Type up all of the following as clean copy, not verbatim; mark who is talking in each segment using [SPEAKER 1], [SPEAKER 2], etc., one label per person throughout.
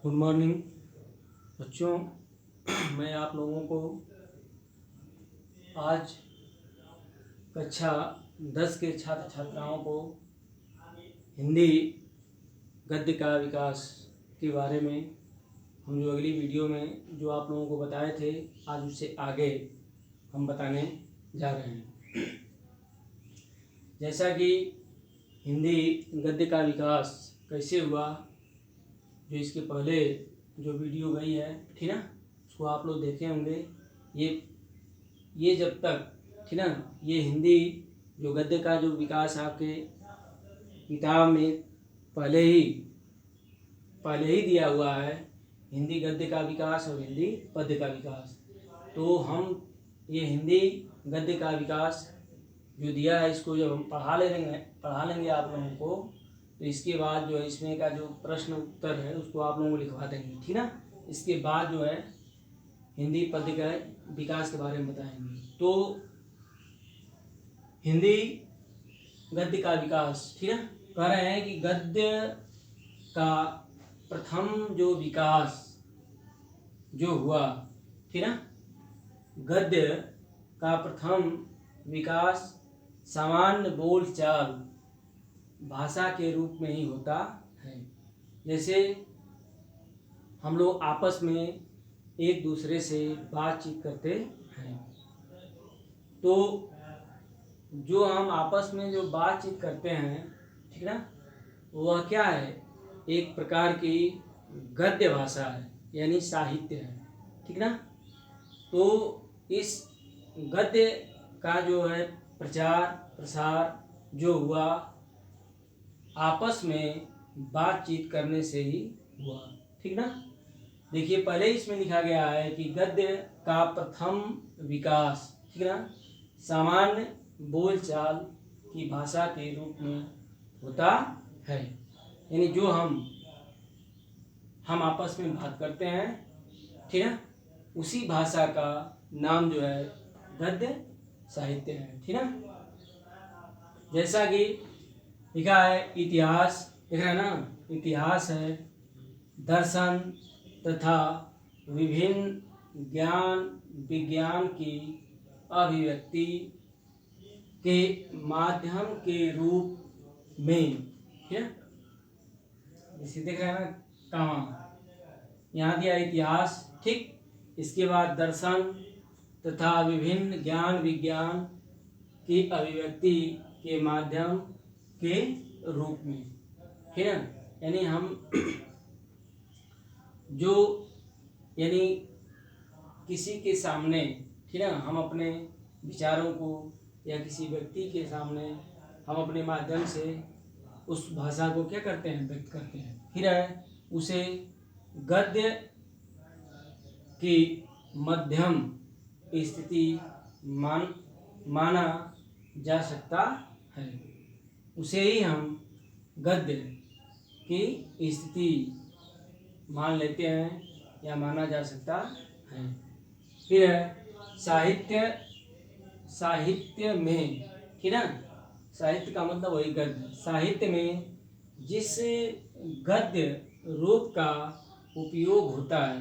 [SPEAKER 1] Good morning बच्चों। मैं आप लोगों को आज कक्षा 10 के छात्र छात्राओं को हिंदी गद्य का विकास के बारे में हम जो अगली वीडियो में जो आप लोगों को बताए थे, आज उससे आगे हम बताने जा रहे हैं। जैसा कि हिंदी गद्य का विकास कैसे हुआ, जो इसके पहले जो वीडियो गई है, ठीक ना, उसको आप लोग देखे होंगे। ये जब तक, ठीक ना, ये हिंदी जो गद्य का जो विकास आपके किताब में पहले ही दिया हुआ है, हिंदी गद्य का विकास और हिंदी पद्य का विकास। तो हम ये हिंदी गद्य का विकास जो दिया है, इसको जब हम पढ़ा लेंगे आप लोगों को, तो इसके बाद जो है इसमें का जो प्रश्न उत्तर है उसको आप लोगों को लिखवा देंगे, ठीक ना। इसके बाद जो है हिंदी पद्य का विकास के बारे में बताएंगे। तो हिंदी गद्य का विकास, ठीक है, कह रहे हैं कि गद्य का प्रथम जो विकास जो हुआ, ठीक ना, गद्य का प्रथम विकास सामान्य बोलचाल भाषा के रूप में ही होता है। जैसे हम लोग आपस में एक दूसरे से बातचीत करते हैं, तो जो हम आपस में जो बातचीत करते हैं, ठीक ना, वह क्या है, एक प्रकार की गद्य भाषा है, यानी साहित्य है, ठीक ना। तो इस गद्य का जो है प्रचार प्रसार जो हुआ, आपस में बातचीत करने से ही हुआ, ठीक ना। देखिए, पहले इसमें लिखा गया है कि गद्य का प्रथम विकास, ठीक ना, सामान्य बोलचाल की भाषा के रूप में होता है। यानी जो हम आपस में बात करते हैं, ठीक है, उसी भाषा का नाम जो है गद्य साहित्य है, ठीक ना। जैसा कि लिखा है, इतिहास, लिखा है ना, इतिहास है, दर्शन तथा विभिन्न ज्ञान विज्ञान की अभिव्यक्ति के माध्यम के रूप में, ठीक है। इसे देख रहे हैं ना, कहाँ यहाँ दिया इतिहास, ठीक। इसके बाद दर्शन तथा विभिन्न ज्ञान विज्ञान की अभिव्यक्ति के माध्यम के रूप में, ठीक है। यानी हम जो यानी किसी के सामने, ठीक है, हम अपने विचारों को या किसी व्यक्ति के सामने हम अपने माध्यम से उस भाषा को क्या करते हैं, व्यक्त करते हैं। फिर है उसे गद्य की मध्यम स्थिति माना जा सकता है। उसे ही हम गद्य की स्थिति मान लेते हैं या माना जा सकता है। फिर है साहित्य में, ठीक है, साहित्य का मतलब वही गद्य। साहित्य में जिस गद्य रूप का उपयोग होता है,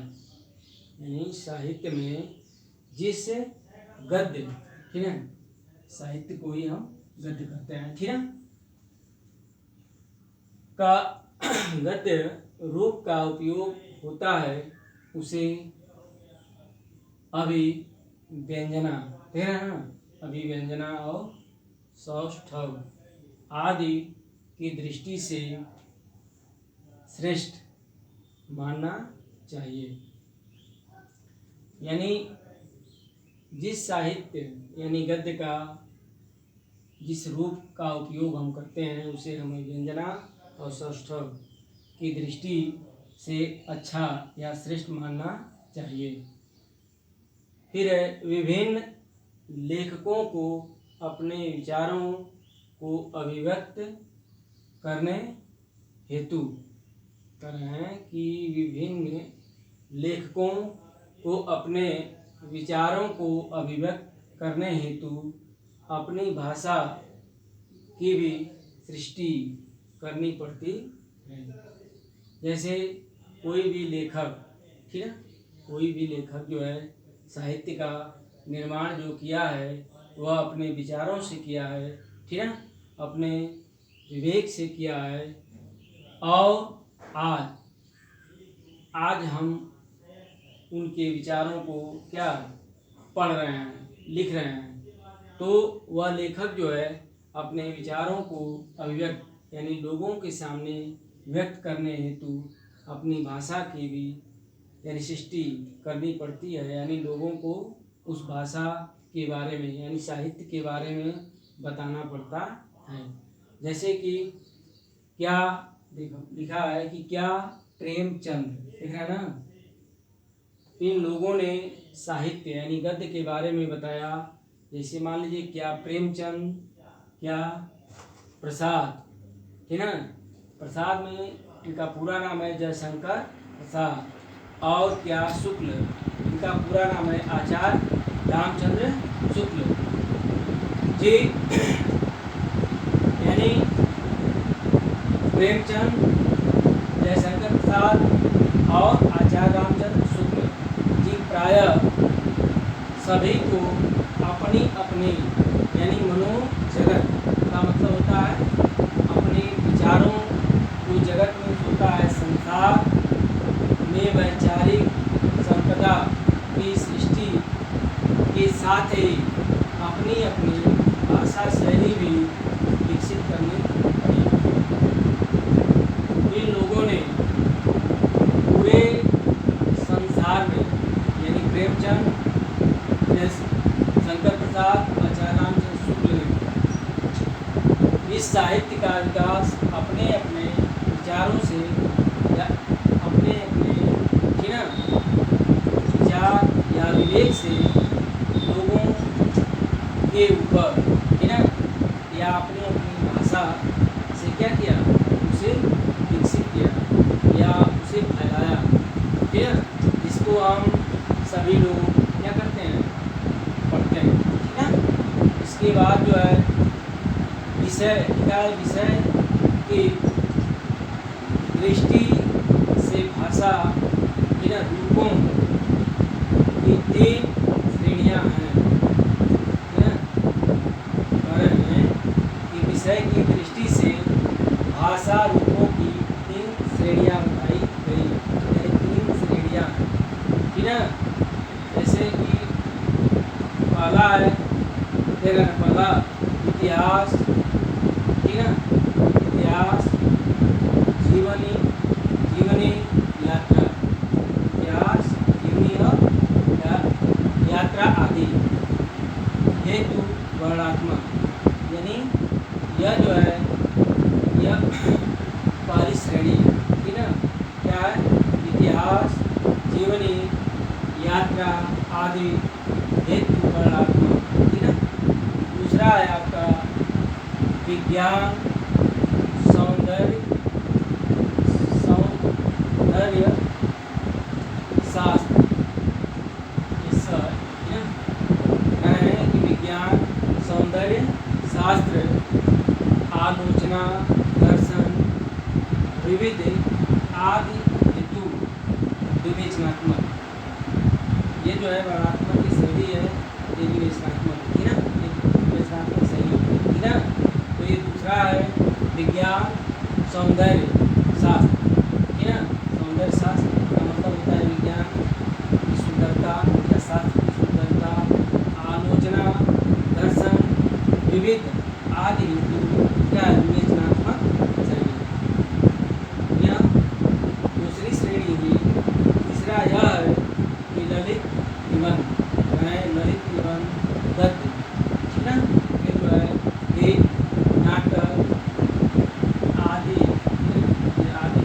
[SPEAKER 1] यानी साहित्य में जिस गद्य, ठीक है, साहित्य को ही हम गद्य कहते हैं, ठीक है, का गद्य रूप का उपयोग होता है, उसे अभिव्यंजना, ठीक है ना, अभिव्यंजना और सौष्ठव आदि की दृष्टि से श्रेष्ठ मानना चाहिए। यानी जिस साहित्य यानी गद्य का जिस रूप का उपयोग हम करते हैं, उसे हमें व्यंजना और सौष्ठव की दृष्टि से अच्छा या श्रेष्ठ मानना चाहिए। फिर विभिन्न लेखकों को अपने विचारों को अभिव्यक्त करने हेतु, कर रहे हैं कि विभिन्न लेखकों को अपने विचारों को अभिव्यक्त करने हेतु अपनी भाषा की भी सृष्टि करनी पड़ती है। जैसे कोई भी लेखक, ठीक है, कोई भी लेखक जो है साहित्य का निर्माण जो किया है वह अपने विचारों से किया है, ठीक है, अपने विवेक से किया है। और आज हम उनके विचारों को क्या पढ़ रहे हैं, लिख रहे हैं। तो वह लेखक जो है अपने विचारों को अभिव्यक्त यानी लोगों के सामने व्यक्त करने हेतु अपनी भाषा की भी यानी सृष्टि करनी पड़ती है, यानी लोगों को उस भाषा के बारे में यानी साहित्य के बारे में बताना पड़ता है। जैसे कि क्या देखो लिखा है कि क्या प्रेमचंद, देख रहे हैं ना, इन लोगों ने साहित्य यानी गद्य के बारे में बताया। जैसे मान लीजिए क्या प्रेमचंद, क्या प्रसाद, ठीक है ना, प्रसाद में इनका पूरा नाम है जयशंकर प्रसाद, और क्या शुक्ल, इनका पूरा नाम है आचार्य रामचंद्र शुक्ल जी। यानी प्रेमचंद, जयशंकर प्रसाद और आचार्य रामचंद्र शुक्ल जी प्रायः सभी को अपनी अपनी यानी मनोजगत का मतलब होता है अपने विचारों को जगत में होता है संसार में वैचारिक संपदा की सृष्टि के साथ ही अपनी अपनी भाषा शैली भी विकसित करनी पड़ी। इन लोगों ने पूरे संसार में यानी प्रेमचंद, शंकर प्रसाद, आचार्य रामचंद्र शुक्ल ने इस साहित्य का विकास अपने अपने विचारों से या अपने अपने विचार या विवेक से लोगों के ऊपर या अपनी अपनी भाषा से क्या किया, उसे विकसित किया या उसे फैलाया, ठीक है, जिसको हम सभी लोग क्या करते हैं, पढ़ते हैं, ठीक है। इसके बाद जो है विषय की दृष्टि से भाषा रूपों की 3 श्रेणियां हैं, कि विषय की दृष्टि से भाषा रूपों की 3 श्रेणियां बताई गई, 3 श्रेणियां, ठीक है। जैसे कि पहला है पहला इतिहास, ठीक है, इतिहास, जीवनी यात्रा, इतिहास, जीवनी और यात्रा आदि। हेतु वर्णनात्मक, यानी यह जो है यह पहली श्रेणी, ठीक है, क्या है, इतिहास, जीवनी, यात्रा आदि हेतु वर्णनात्मक, ठीक है। दूसरा है आपका विज्ञान, सौंदर्य शास्त्र, है कि विज्ञान, सौंदर्य शास्त्र, आलोचना, दर्शन, विविध आदि हेतु विवेचनात्मक। ये जो है वर्णनात्मक की शैली है, ये विवेचनात्मक, ठीक है, विवेचनात्मक शैली, ठीक है। तो ये दूसरा है विज्ञान, सौंदर्य शास्त्र, ठीक है। सौंदर्य शास्त्र का मतलब होता है विज्ञान की सुंदरता या शास्त्र की सुंदरता, आलोचना, दर्शन, विविध आदि हेतु क्या है, विवेचनात्मक शैली। यह दूसरी श्रेणी की। तीसरा यह है कि ललित निबंध, ललित निबंध गद्य, ठीक है, ये जो है गीत, नाटक आदि आदि आदि,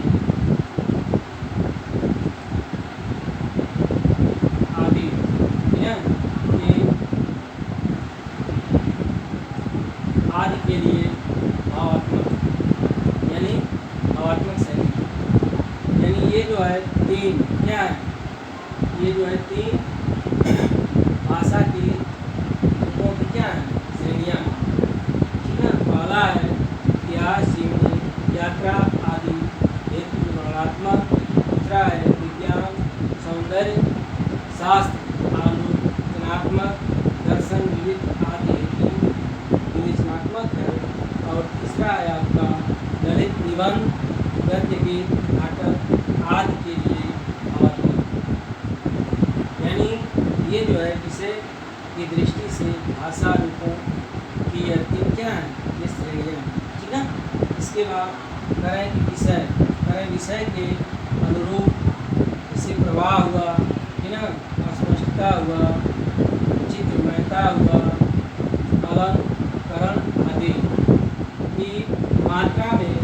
[SPEAKER 1] ठीक है, ये आदि के लिए भावात्मक यानी भावात्मक शैली, यानी ये जो है 3 क्या है, ये जो है 3 भाषा की रूपों की क्या है, श्रेणियाँ, ठीक है। पहला है इतिहास, जीवनी, यात्रा आदि हेतु वर्णनात्मक। दूसरा दूसरा है आपका ललित निबंध, गद्य गीत, नाटक आदि के लिए भावात्मक। यानी ये जो है विषय की दृष्टि से भाषा रूपों की यह तीन क्या है, ये श्रेणियाँ हैं, ठीक है। इसके बाद करें कि विषय, करें विषय के अनुरूप जैसे प्रवाह हुआ, ठीक ना, अस्पष्टता हुआ, चित्रमयता हुआ, अलंकरण आदि की मात्रा में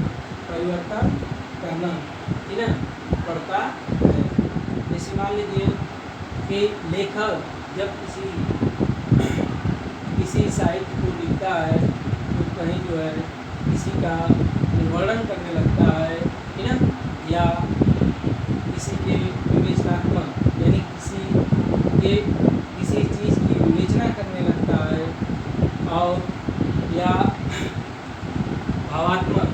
[SPEAKER 1] परिवर्तन करना, ठीक है, पड़ता है। जैसे मान लीजिए कि लेखक जब किसी साहित्य को लिखता है तो कहीं जो है किसी का वर्णन करने लगता है, ठीक है, या किसी के विवेचनात्मक यानी किसी चीज़ की विवेचना करने लगता है, और या भावात्मक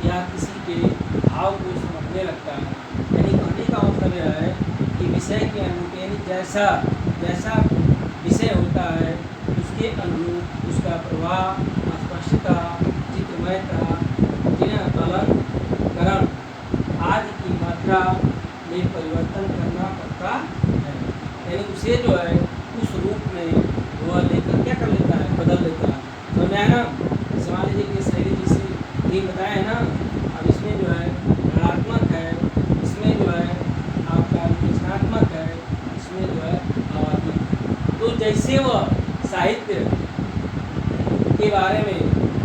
[SPEAKER 1] या किसी के भाव को समझने लगता है। यानी कहने का मतलब यह है कि विषय के अनुरूप यानी जैसा जैसा विषय होता है उसके अनुरूप उसका प्रवाह, स्पष्टता, चित्रमयता, अलंकरण आदि की मात्रा में परिवर्तन करना पड़ता है। यानी उसे जो है उस रूप में वह लेखक क्या कर लेता है, बदल लेता है। समझ में आया ना। जैसे मान लीजिए कि शैली जिसे ये बताया है ना, अब इसमें जो है ऋणात्मक है, इसमें जो है आपका विवेचनात्मक है, इसमें जो है भावात्मक। तो जैसे वह साहित्य के बारे में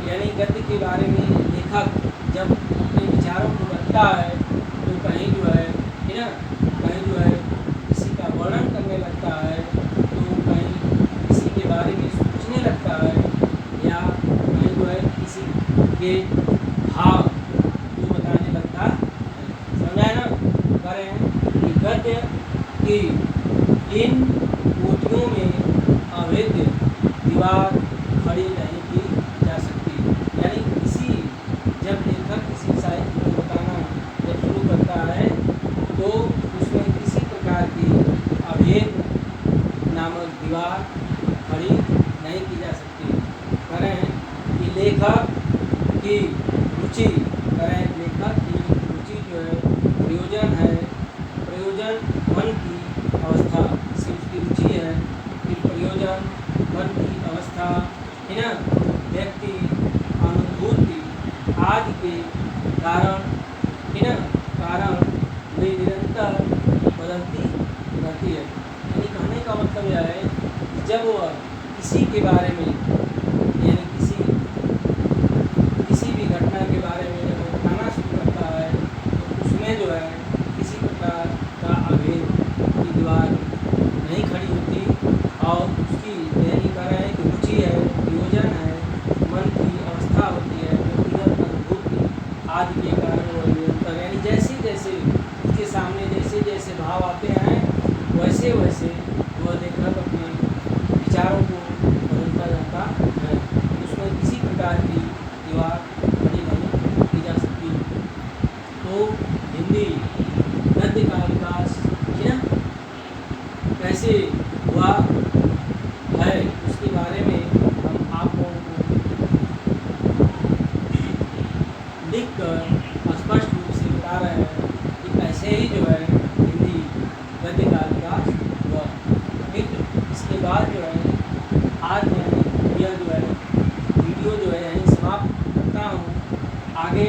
[SPEAKER 1] यानी गद्य के बारे में लेखक जब अपने विचारों को रखता है तो कहीं जो है, ठीक है, कहीं जो है किसी का वर्णन करने लगता है, तो कहीं किसी के बारे में सोचने लगता है, या कहीं जो है किसी के भाव को बताने लगता है। समझा है ना। कह रहे हैं कि गद्य की इन कोटियों में अभेद्य दीवार खड़ी नहीं की जा सकती। यानी जब लेखक किसी साहित्य को बताना जब शुरू करता है तो उसमें किसी प्रकार की अभेद नामक दीवार खड़ी नहीं की जा सकती। करें कि लेखक की रुचि, करें लेखक की रुचि जो है प्रयोजन है, प्रयोजन मन की अवस्था से उसकी रुचि है, फिर प्रयोजन मन की अवस्था, है ना, व्यक्ति अनुभूति आदि के कारण, है ना, कारण वे निरंतर बदलती रहती है। यानी कहने का मतलब यह है कि जब वह किसी के बारे में यानी किसी भी घटना के बारे में जब वो बताना शुरू करता है तो उसमें जो है किसी प्रकार का अभेद की दीवार नहीं खड़ी होती, और उसकी यानी कह रहे हैं कि रुचि है, प्रयोजन है, मन की अवस्था होती है, व्यक्तिगत अनुभूति आदि के कारण वो निरंतर यानी जैसे जैसे उसके सामने जैसे जैसे भाव आते हैं वैसे वैसे वह लेखक अपने विचारों को बदलता जाता है। उसमें किसी प्रकार की दीवार खड़ी नहीं की जा सकती। तो हिंदी गद्य का विकास, है ना, कैसे हुआ है उसके बारे में हम आप लोगों को लिख कर स्पष्ट रूप से बता रहे हैं कि ऐसे ही जो है हिंदी गद्य का विकास हुआ। फिर इसके बाद जो है आज मैं यह जो है वीडियो जो है यहीं समाप्त करता हूँ। आगे